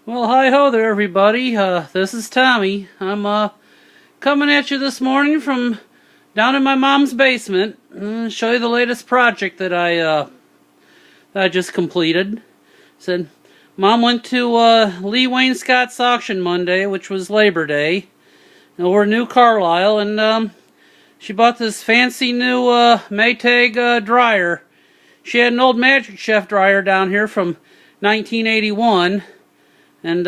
Well, hi ho there, everybody. This is Tommy. I'm coming at you this morning from down in my mom's basement. Show you the latest project that I just completed. Said, Mom went to Lee Wayne Scott's auction Monday, which was Labor Day, over New Carlisle, and she bought this fancy new Maytag dryer. She had an old Magic Chef dryer down here from 1981. And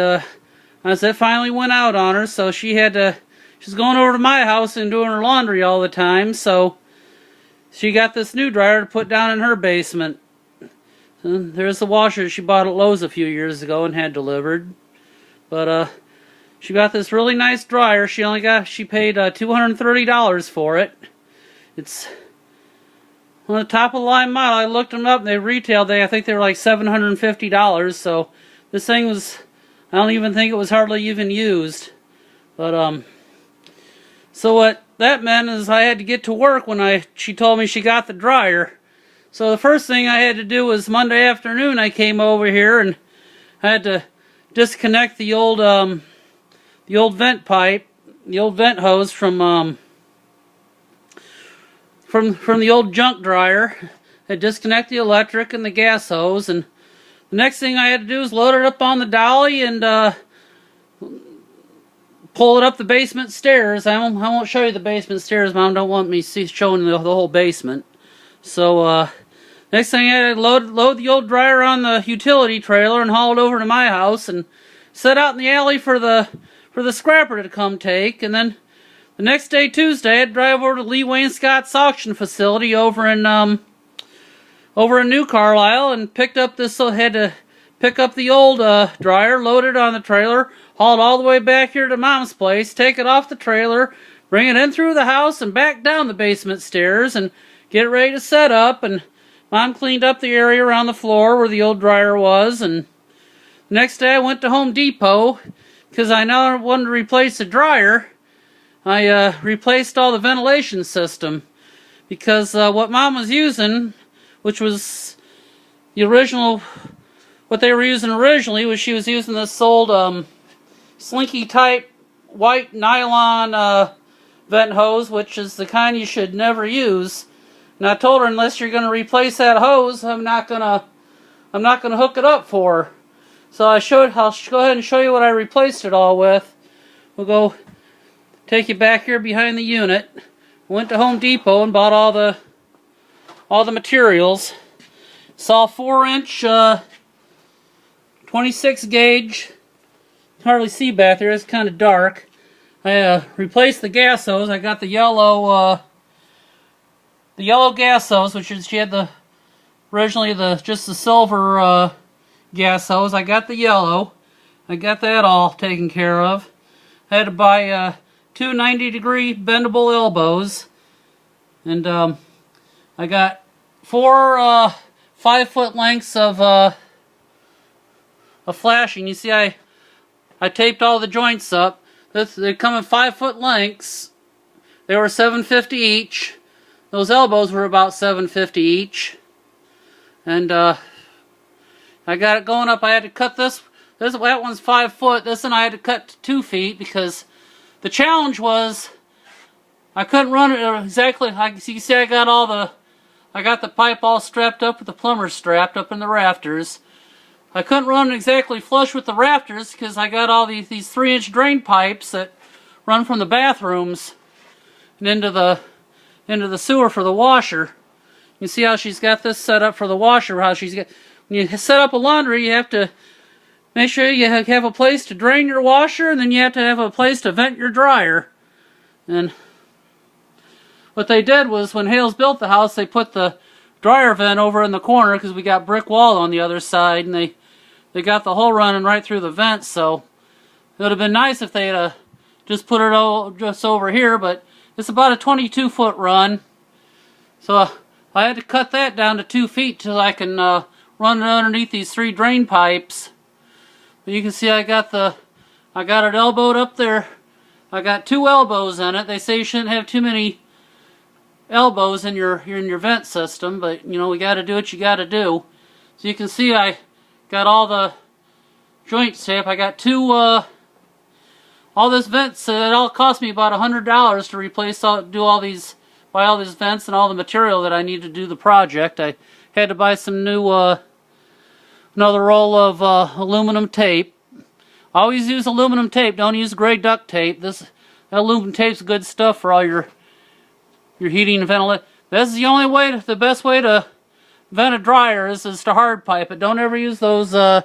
as that finally went out on her, so she's going over to my house and doing her laundry all the time, so she got this new dryer to put down in her basement. And there's the washer she bought at Lowe's a few years ago and had delivered. But she got this really nice dryer. She paid $230 for it. It's on the top of the line model. I looked them up and I think they were like $750, so this thing was, I don't even think it was hardly even used. But so what that meant is I had to get to work when she told me she got the dryer. So the first thing I had to do was Monday afternoon I came over here and I had to disconnect the old vent pipe, the old vent hose from the old junk dryer. I disconnect the electric and the gas hose, and the next thing I had to do was load it up on the dolly and pull it up the basement stairs. I won't show you the basement stairs. Mom don't want me showing the whole basement. So next thing I had to load the old dryer on the utility trailer and haul it over to my house and set out in the alley for the scrapper to come take. And then the next day, Tuesday, I had to drive over to Lee Wayne Scott's auction facility over in New Carlisle and had to pick up the old dryer, load it on the trailer, haul it all the way back here to Mom's place, take it off the trailer, bring it in through the house and back down the basement stairs and get it ready to set up. And Mom cleaned up the area around the floor where the old dryer was. And the next day I went to Home Depot because I now wanted to replace the dryer. I replaced all the ventilation system because what Mom was using, which was the original, what they were using originally, was she was using this old slinky type white nylon vent hose, which is the kind you should never use. And I told her, unless you're going to replace that hose, I'm not gonna hook it up for her. So I'll go ahead and show you what I replaced it all with. We'll go take you back here behind the unit. Went to Home Depot and bought all the materials. Saw 4-inch 26 gauge. Hardly see back there, it's kind of dark. I replaced the gas hose. I got the yellow gas hose, which is, she had originally just the silver gas hose. I got the yellow. I got that all taken care of. I had to buy two 90-degree bendable elbows, and I got 4 5-foot lengths of flashing. You see, I taped all the joints up. They come in 5-foot lengths. They were $7.50 each. Those elbows were about $7.50 each, and I got it going up. I had to cut that one's 5 foot. This one I had to cut to 2 feet because the challenge was I couldn't run it exactly. You see, I got the pipe all strapped up with the plumber strapped up in the rafters. I couldn't run it exactly flush with the rafters because I got all these 3-inch drain pipes that run from the bathrooms and into the sewer for the washer. You see how she's got this set up for the washer. When you set up a laundry, you have to make sure you have a place to drain your washer, and then you have to have a place to vent your dryer. And what they did was, when Hales built the house, they put the dryer vent over in the corner because we got brick wall on the other side, and they got the hole running right through the vent. So it would have been nice if they had just put it all just over here, but it's about a 22-foot run. So I had to cut that down to 2 feet till I can run it underneath these 3 drain pipes. But you can see I got it elbowed up there. I got 2 elbows in it. They say you shouldn't have too many elbows in your vent system, but you know, we got to do what you got to do. So you can see I got all the joint tape. I got two, all this vents, it all cost me about $100 to replace, do all these, buy all these vents and all the material that I need to do the project. I had to buy some new, another roll of aluminum tape. Always use aluminum tape, don't use gray duct tape. This aluminum tape's good stuff for all your heating and ventilation. This is the only way, the best way to vent a dryer is to hard pipe it. Don't ever use those, they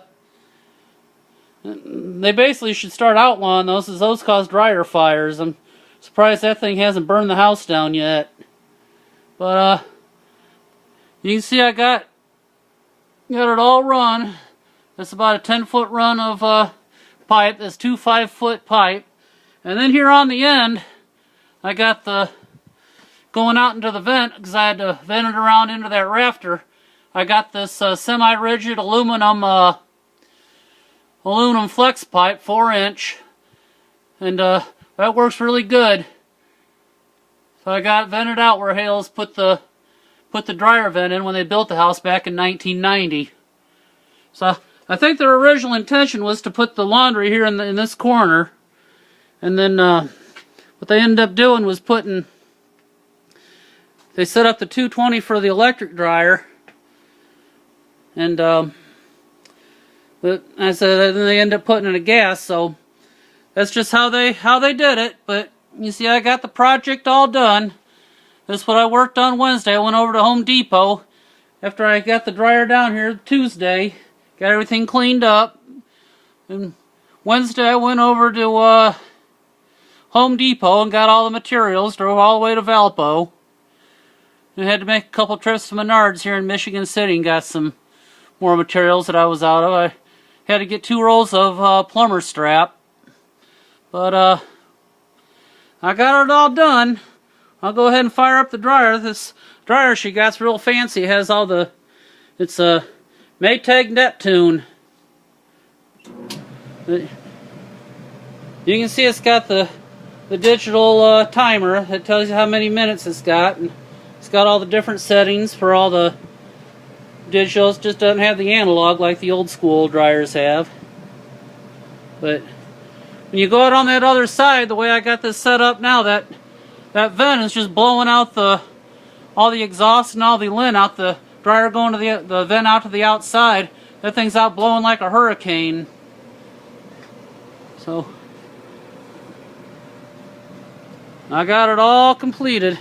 basically should start outlawing those, as those cause dryer fires. I'm surprised that thing hasn't burned the house down yet. But, you can see I got it all run. That's about a 10-foot run of, pipe. That's 2 5-foot pipe. And then here on the end, I got the, going out into the vent, because I had to vent it around into that rafter. I got this semi-rigid aluminum flex pipe, 4-inch, and that works really good. So I got it vented out where Hales put the dryer vent in when they built the house back in 1990. So I think their original intention was to put the laundry here in this corner, and then what they ended up doing was they set up the 220 for the electric dryer, and but I said then they ended up putting in a gas. So that's just how they did it. But you see, I got the project all done. This is what I worked on Wednesday. I went over to Home Depot after I got the dryer down here Tuesday. Got everything cleaned up. And Wednesday I went over to Home Depot and got all the materials. Drove all the way to Valpo. And had to make a couple trips to Menards here in Michigan City and got some more materials that I was out of. I had to get 2 rolls of plumber strap. But I got it all done. I'll go ahead and fire up the dryer. This dryer she got's real fancy. It has all the, it's a Maytag Neptune. You can see it's got the digital timer that tells you how many minutes it's got, and it's got all the different settings for all the digitals. Just doesn't have the analog like the old school dryers have. But when you go out on that other side, the way I got this set up now, that vent is just blowing out all the exhaust and all the lint out the dryer, going to the vent out to the outside. That thing's out blowing like a hurricane. So I got it all completed.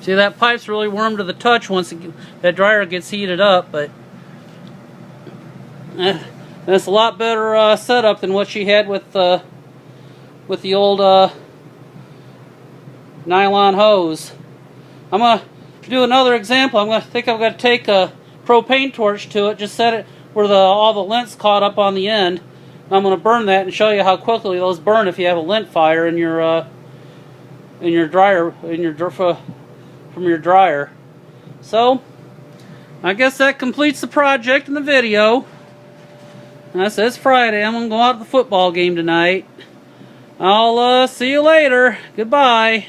See, that pipe's really warm to the touch once that dryer gets heated up, but that's a lot better setup than what she had with the old nylon hose. I'm gonna do another example. I'm gonna take a propane torch to it, just set it where all the lint's caught up on the end. I'm gonna burn that and show you how quickly those burn if you have a lint fire in your dryer, from your dryer. So I guess that completes the project and the video. I said it's Friday. I'm gonna go out to the football game tonight. I'll see you later. Goodbye.